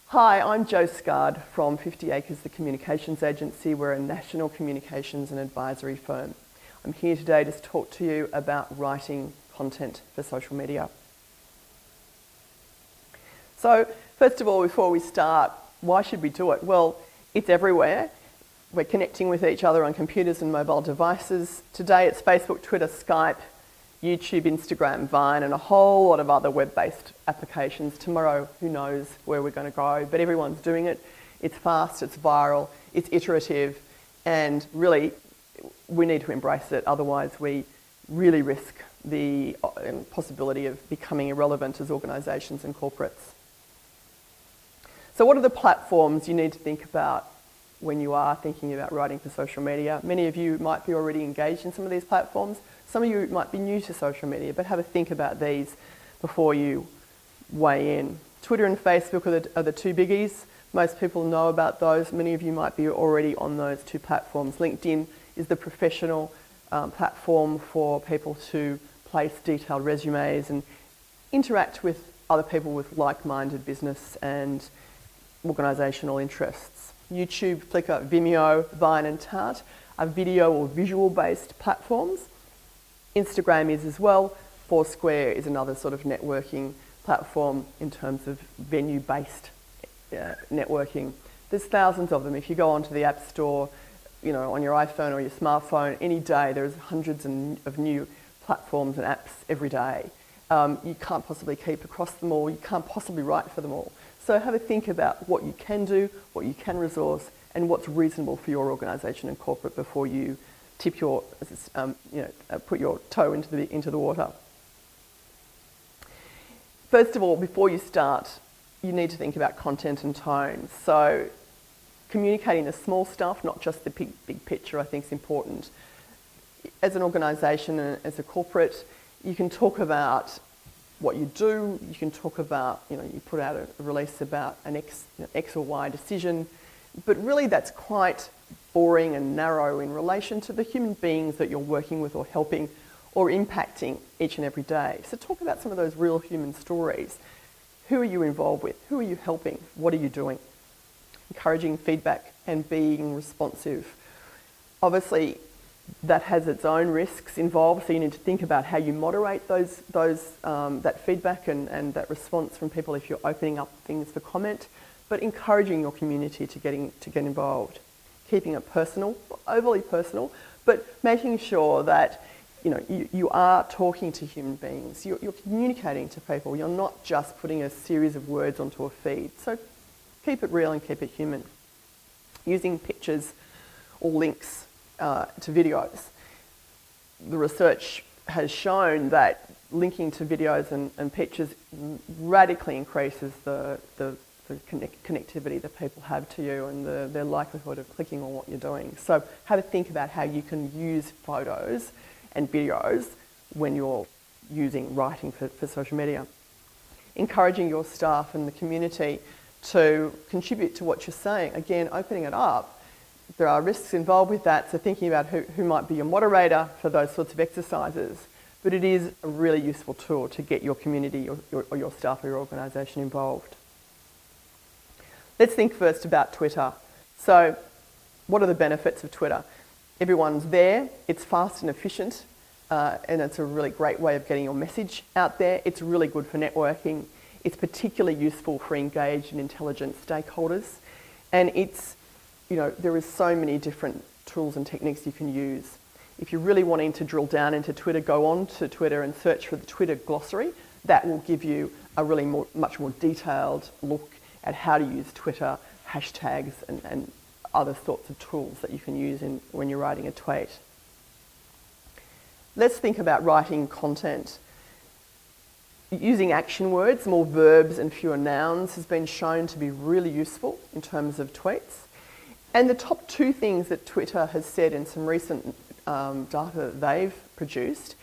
Hi, I'm Jo Scard from 50 Acres, the communications agency. We're a national communications and advisory firm. I'm here today to talk to you about writing content for social media. So, first of all, before we start, why should we do it? Well, it's everywhere. We're connecting with each other on computers and mobile devices. Today it's Facebook, Twitter, Skype, YouTube, Instagram, Vine, and a whole lot of other web-based applications. Tomorrow, who knows where we're going to go, but everyone's doing it. It's fast, it's viral, it's iterative, and really, we need to embrace it. Otherwise, we really risk the possibility of becoming irrelevant as organisations and corporates. So what are the platforms you need to think about when you are thinking about writing for social media? Many of you might be already engaged in some of these platforms. Some of you might be new to social media, but have a think about these before you weigh in. Twitter and Facebook are the two biggies. Most people know about those. Many of you might be already on those two platforms. LinkedIn is the professional platform for people to place detailed resumes and interact with other people with like-minded business and organisational interests. YouTube, Flickr, Vimeo, Vine and Tart are video or visual-based platforms. Instagram is as well. Foursquare is another sort of networking platform in terms of venue-based networking. There's thousands of them. If you go onto the App Store, on your iPhone or your smartphone, any day there's hundreds of new platforms and apps every day. You can't possibly keep across them all. You can't possibly write for them all. So have a think about what you can do, what you can resource, and what's reasonable for your organisation and corporate before you tip your, put your toe into the water. First of all, before you start, you need to think about content and tone. So communicating the small stuff, not just the big picture, I think is important. As an organisation and as a corporate, you can talk about what you do, you can talk about, you put out a release about an X or Y decision, but really that's quite boring and narrow in relation to the human beings that you're working with or helping or impacting each and every day. So talk about some of those real human stories. Who are you involved with? Who are you helping? What are you doing? Encouraging feedback and being responsive. Obviously, that has its own risks involved, so you need to think about how you moderate that feedback and that response from people if you're opening up things for comment, but encouraging your community to get involved. Keeping it personal, not overly personal, but making sure that you are talking to human beings, you're communicating to people, you're not just putting a series of words onto a feed. So keep it real and keep it human. Using pictures or links to videos. The research has shown that linking to videos and pictures radically increases the connectivity that people have to you and their likelihood of clicking on what you're doing. So have a think about how you can use photos and videos when you're writing for social media. Encouraging your staff and the community to contribute to what you're saying. Again, opening it up. There are risks involved with that, so thinking about who might be your moderator for those sorts of exercises. But it is a really useful tool to get your community or your staff or your organisation involved. Let's think first about Twitter. So what are the benefits of Twitter? Everyone's there, it's fast and efficient, and it's a really great way of getting your message out there. It's really good for networking. It's particularly useful for engaged and intelligent stakeholders. And there is so many different tools and techniques you can use. If you're really wanting to drill down into Twitter, go on to Twitter and search for the Twitter glossary. That will give you a really much more detailed look at how to use Twitter, hashtags and other sorts of tools that you can use when you're writing a tweet. Let's think about writing content. Using action words, more verbs and fewer nouns, has been shown to be really useful in terms of tweets. And the top two things that Twitter has said in some recent data that they've produced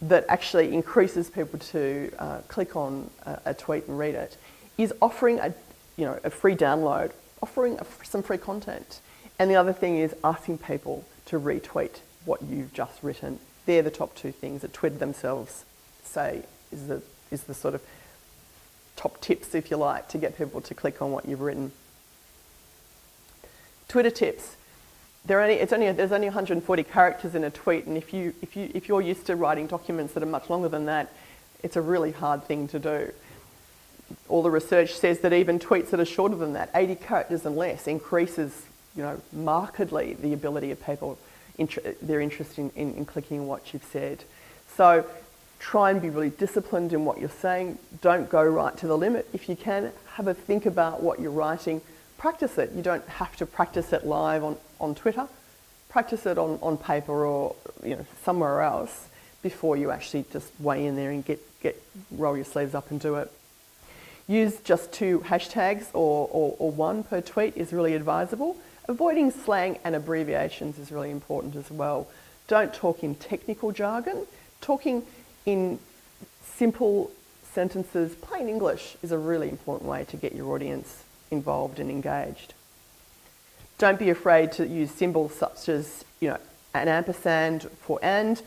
that actually increases people to click on a tweet and read it is offering a free download, offering some free content. And the other thing is asking people to retweet what you've just written. They're the top two things that Twitter themselves say is the sort of top tips, if you like, to get people to click on what you've written. Twitter tips. There's only 140 characters in a tweet, and if you're used to writing documents that are much longer than that, it's a really hard thing to do. All the research says that even tweets that are shorter than that, 80 characters and less, increases, markedly the ability of people, their interest in clicking what you've said. So try and be really disciplined in what you're saying. Don't go right to the limit. If you can, have a think about what you're writing. Practice it. You don't have to practice it live on Twitter. Practice it on paper or somewhere else before you actually just weigh in there and roll your sleeves up and do it. Use just 2 hashtags or 1 per tweet is really advisable. Avoiding slang and abbreviations is really important as well. Don't talk in technical jargon. Talking in simple sentences, plain English, is a really important way to get your audience involved and engaged. Don't be afraid to use symbols such as, an ampersand for and,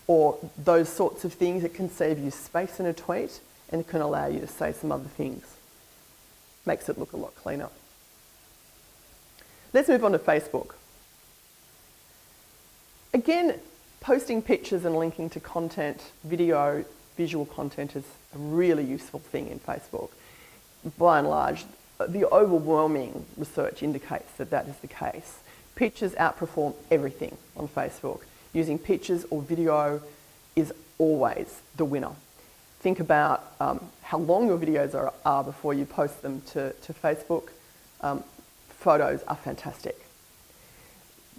or those sorts of things. It can save you space in a tweet and it can allow you to say some other things. Makes it look a lot cleaner. Let's move on to Facebook. Again, posting pictures and linking to content, video, visual content is a really useful thing in Facebook. By and large, the overwhelming research indicates that that is the case. Pictures outperform everything on Facebook. Using pictures or video is always the winner. Think about how long your videos are before you post them to Facebook. Photos are fantastic.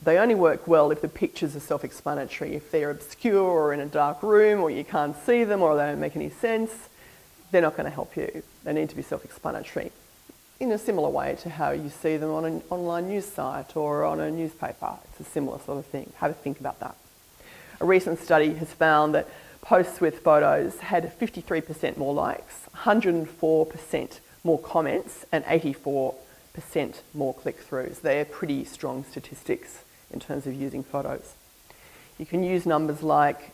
They only work well if the pictures are self-explanatory. If they're obscure or in a dark room or you can't see them or they don't make any sense, they're not going to help you. They need to be self-explanatory in a similar way to how you see them on an online news site or on a newspaper. It's a similar sort of thing. Have a think about that. A recent study has found that posts with photos had 53% more likes, 104% more comments, and 84% more click-throughs. They're pretty strong statistics in terms of using photos. You can use numbers like,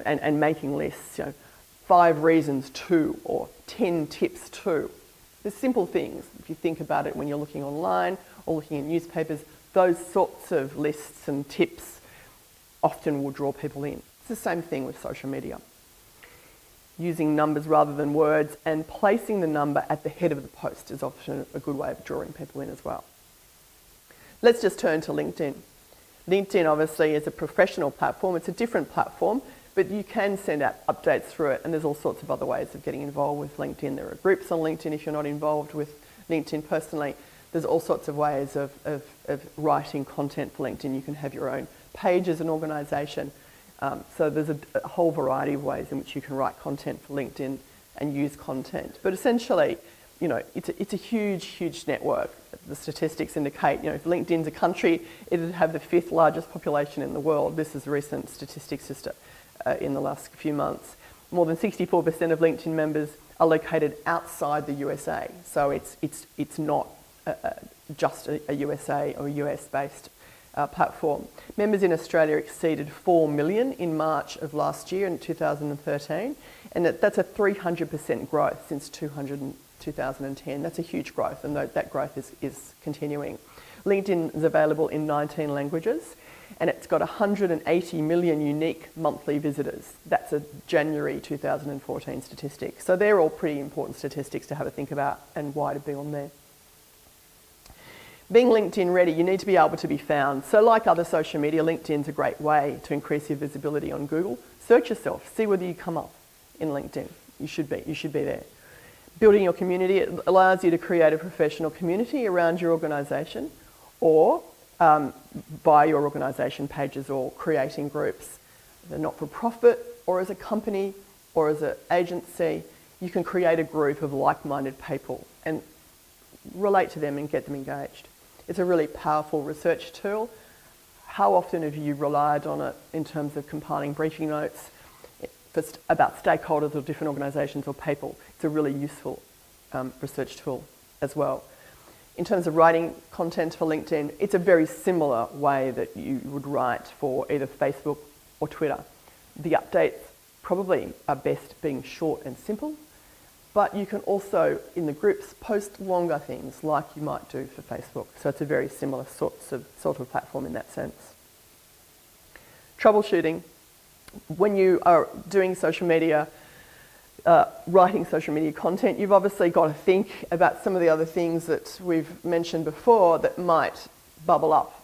and making lists, 5 reasons to, or 10 tips to. There's simple things. If you think about it when you're looking online or looking at newspapers, those sorts of lists and tips often will draw people in. It's the same thing with social media. Using numbers rather than words and placing the number at the head of the post is often a good way of drawing people in as well. Let's just turn to LinkedIn. LinkedIn obviously is a professional platform. It's a different platform, but you can send out updates through it, and there's all sorts of other ways of getting involved with LinkedIn. There are groups on LinkedIn if you're not involved with LinkedIn personally. There's all sorts of ways of writing content for LinkedIn. You can have your own page as an organisation. So there's a whole variety of ways in which you can write content for LinkedIn and use content. But essentially, it's a huge, huge network. The statistics indicate, if LinkedIn's a country, it would have the 5th largest population in the world. This is recent statistics just in the last few months. More than 64% of LinkedIn members are located outside the USA. So it's not just a USA or US-based platform. Members in Australia exceeded 4 million in March of last year, in 2013, and that's a 300% growth since 2010. That's a huge growth, and that growth is continuing. LinkedIn is available in 19 languages, and it's got 180 million unique monthly visitors. That's a January 2014 statistic. So they're all pretty important statistics to have a think about and why to be on there. Being LinkedIn ready, you need to be able to be found. So like other social media, LinkedIn's a great way to increase your visibility on Google. Search yourself, see whether you come up in LinkedIn. You should be there. Building your community, it allows you to create a professional community around your organisation, or by your organisation pages, or creating groups. They're not-for-profit, or as a company, or as an agency, you can create a group of like-minded people and relate to them and get them engaged. It's a really powerful research tool. How often have you relied on it in terms of compiling briefing notes about stakeholders or different organisations or people? It's a really useful research tool as well. In terms of writing content for LinkedIn, it's a very similar way that you would write for either Facebook or Twitter. The updates probably are best being short and simple. But you can also, in the groups, post longer things like you might do for Facebook. So it's a very similar sort of platform in that sense. Troubleshooting. When you are doing social media, writing social media content, you've obviously got to think about some of the other things that we've mentioned before that might bubble up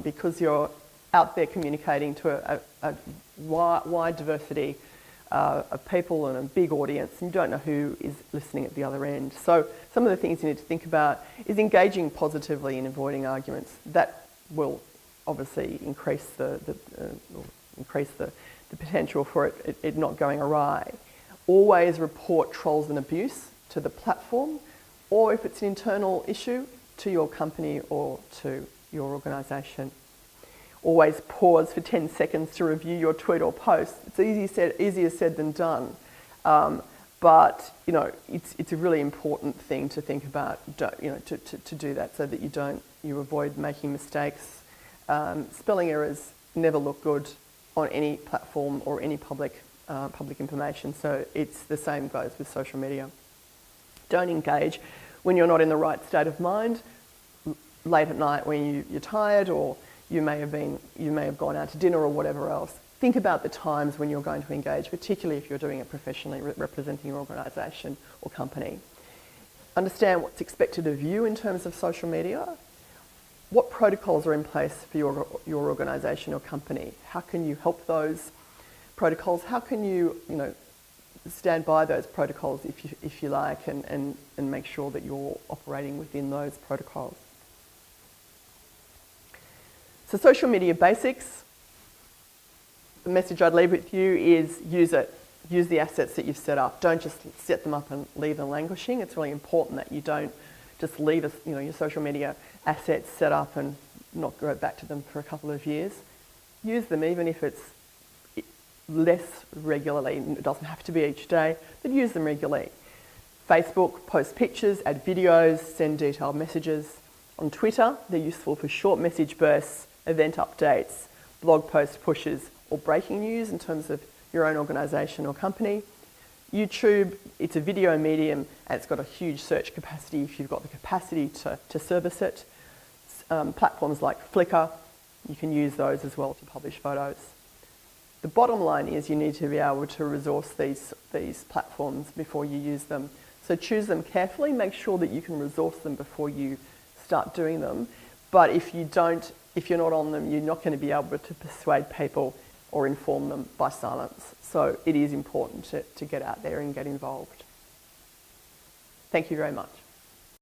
because you're out there communicating to a wide diversity of people and a big audience, and you don't know who is listening at the other end. So some of the things you need to think about is engaging positively and avoiding arguments. That will obviously increase the potential for it not going awry. Always report trolls and abuse to the platform, or if it's an internal issue, to your company or to your organisation. Always pause for 10 seconds to review your tweet or post. It's easier said than done. But it's a really important thing to think about, to do that so that you avoid making mistakes. Spelling errors never look good on any platform or any public information, so it's the same goes with social media. Don't engage when you're not in the right state of mind, late at night when you're tired, or you may have gone out to dinner or whatever else. Think about the times when you're going to engage, particularly if you're doing it professionally, representing your organisation or company. Understand what's expected of you in terms of social media. What protocols are in place for your organisation or company? How can you help those protocols? How can you, stand by those protocols if you like, and make sure that you're operating within those protocols? So social media basics. The message I'd leave with you is use it. Use the assets that you've set up. Don't just set them up and leave them languishing. It's really important that you don't just leave your social media assets set up and not go back to them for a couple of years. Use them even if it's less regularly. It doesn't have to be each day, but use them regularly. Facebook, post pictures, add videos, send detailed messages. On Twitter, they're useful for short message bursts, event updates, blog post pushes, or breaking news in terms of your own organisation or company. YouTube, it's a video medium and it's got a huge search capacity if you've got the capacity to service it. Platforms like Flickr, you can use those as well to publish photos. The bottom line is you need to be able to resource these platforms before you use them. So choose them carefully, make sure that you can resource them before you start doing them. But if you're not on them, you're not going to be able to persuade people or inform them by silence. So it is important to get out there and get involved. Thank you very much.